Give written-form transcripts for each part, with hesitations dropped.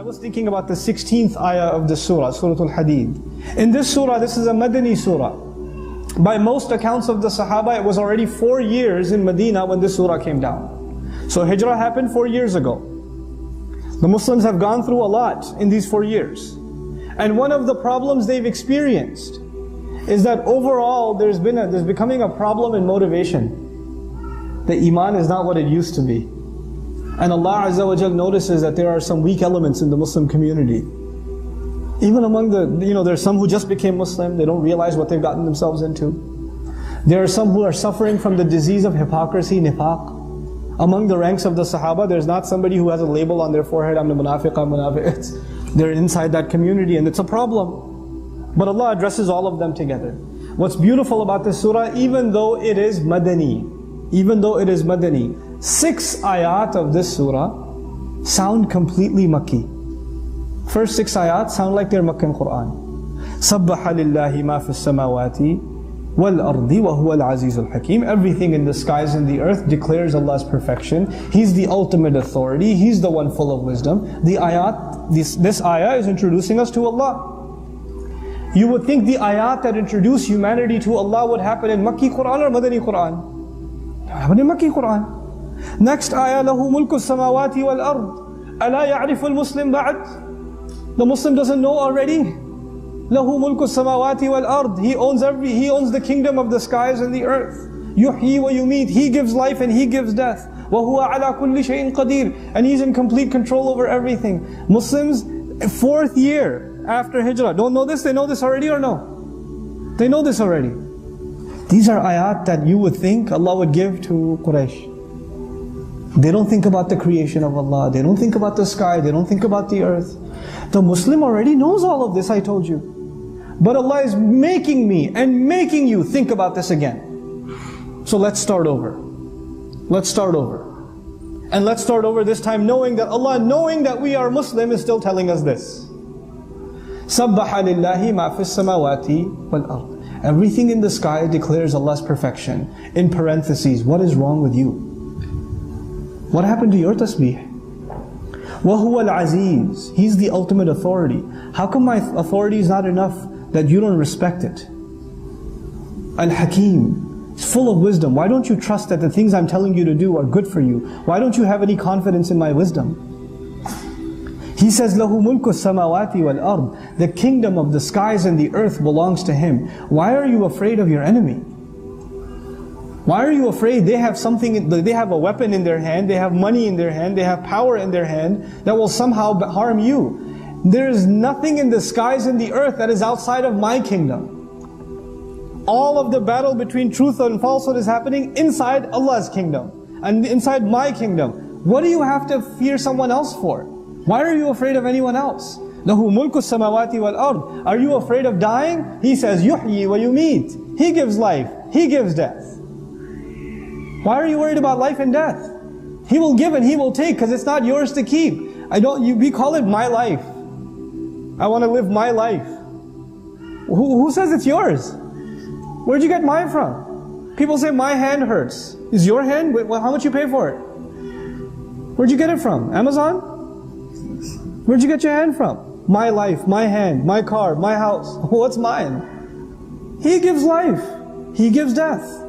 was thinking about the 16th ayah of the surah, Surah Al-Hadid. In this surah, this is a Madani surah. By most accounts of the Sahaba, it was already 4 years in Medina when this surah came down. So Hijrah happened 4 years ago. The Muslims have gone through a lot in these 4 years. And one of the problems they've experienced is that overall there's becoming a problem in motivation. The iman is not what it used to be. And Allah Azza wa Jal notices that there are some weak elements in the Muslim community. Even among there's some who just became Muslim, they don't realize what they've gotten themselves into. There are some who are suffering from the disease of hypocrisy, nifaq. Among the ranks of the Sahaba, there's not somebody who has a label on their forehead, I'm the munafiq, I'm munafiq. They're inside that community and it's a problem. But Allah addresses all of them together. What's beautiful about this surah, even though it is Madani, 6 ayat of this surah sound completely Makki. First 6 ayat sound like they're Makkan Quran. سَبَّحَ لِلَّهِ مَا فِي السَّمَاوَاتِ وَالْأَرْضِ وَهُوَ الْعَزِيزُ الْحَكِيمُ. Everything in the skies and the earth declares Allah's perfection. He's the ultimate authority. He's the one full of wisdom. The ayat, this ayah is introducing us to Allah. You would think the ayat that introduce humanity to Allah would happen in Makki Quran or Madani Quran. Happen in Makki Quran. Next ayah, لَهُ مُلْكُ السَّمَاوَاتِ وَالْأَرْضِ أَلَا يَعْرِفُ الْمُسْلِمْ بَعْدِ. The Muslim doesn't know already. لَهُ مُلْكُ السَّمَاوَاتِ وَالْأَرْضِ. He owns the kingdom of the skies and the earth. يُحْيِي وَيُمِيتُ. He gives life and He gives death. وَهُوَ عَلَى كُلِّ شَيْءٍ قَدِيرٌ. And He's in complete control over everything. Muslims, 4th year after Hijrah, don't know this? They know this already or no? They know this already. These are ayat that you would think Allah would give to Quraysh. They don't think about the creation of Allah. They don't think about the sky. They don't think about the earth. The Muslim already knows all of this, I told you. But Allah is making me and making you think about this again. So let's start over. Let's start over. And let's start over this time knowing that Allah, knowing that we are Muslim, is still telling us this. سَبَّحَ لِلَّهِ مَا فِي السَّمَاوَاتِ وَالْأَرْضِ. Everything in the sky declares Allah's perfection. In parentheses, what is wrong with you? What happened to your tasbih? وَهُوَ الْعَزِيزُ. He's the ultimate authority. How come my authority is not enough that you don't respect it? Al-Hakim. It's full of wisdom. Why don't you trust that the things I'm telling you to do are good for you? Why don't you have any confidence in my wisdom? He says, لَهُ مُلْكُ السَّمَاوَاتِ وَالْأَرْضِ. The kingdom of the skies and the earth belongs to Him. Why are you afraid of your enemy? Why are you afraid? They have something, they have a weapon in their hand, they have money in their hand, they have power in their hand that will somehow harm you. There is nothing in the skies and the earth that is outside of my kingdom. All of the battle between truth and falsehood is happening inside Allah's kingdom and inside my kingdom. What do you have to fear someone else for? Why are you afraid of anyone else? لَهُ مُلْكُ السَّمَاوَاتِ وَالْأَرْضِ. Are you afraid of dying? He says, يُحْيِي وَيُمِيتُ. He gives life, He gives death. Why are you worried about life and death? He will give and He will take because it's not yours to keep. We call it my life. I want to live my life. Who says it's yours? Where'd you get mine from? People say my hand hurts. Is your hand? How much you pay for it? Where'd you get it from? Amazon? Where'd you get your hand from? My life, my hand, my car, my house. What's mine? He gives life. He gives death.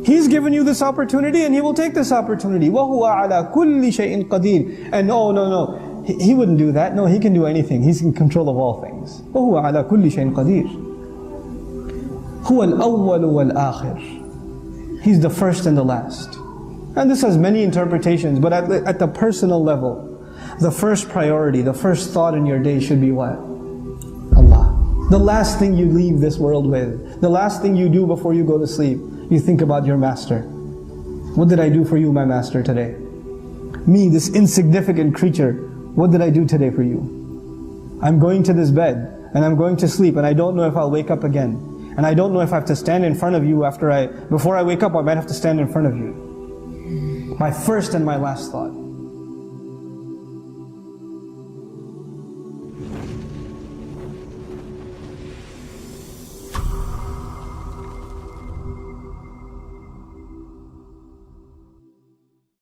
He's given you this opportunity and He will take this opportunity. وَهُوَ عَلَى كُلِّ شَيْءٍ قَدِيرٌ. And no. He wouldn't do that. No, He can do anything. He's in control of all things. وَهُوَ عَلَى كُلِّ شَيْءٍ قَدِيرٌ. هُوَ الْأَوَّلُ وَالْآخِرُ. He's the first and the last. And this has many interpretations, but at the personal level, the first priority, the first thought in your day should be what? Allah. The last thing you leave this world with, the last thing you do before you go to sleep, you think about your master. What did I do for you, my master, today? Me, this insignificant creature, what did I do today for you? I'm going to this bed, and I'm going to sleep, and I don't know if I'll wake up again. And I don't know if I have to stand in front of you before I wake up, I might have to stand in front of you. My first and my last thought.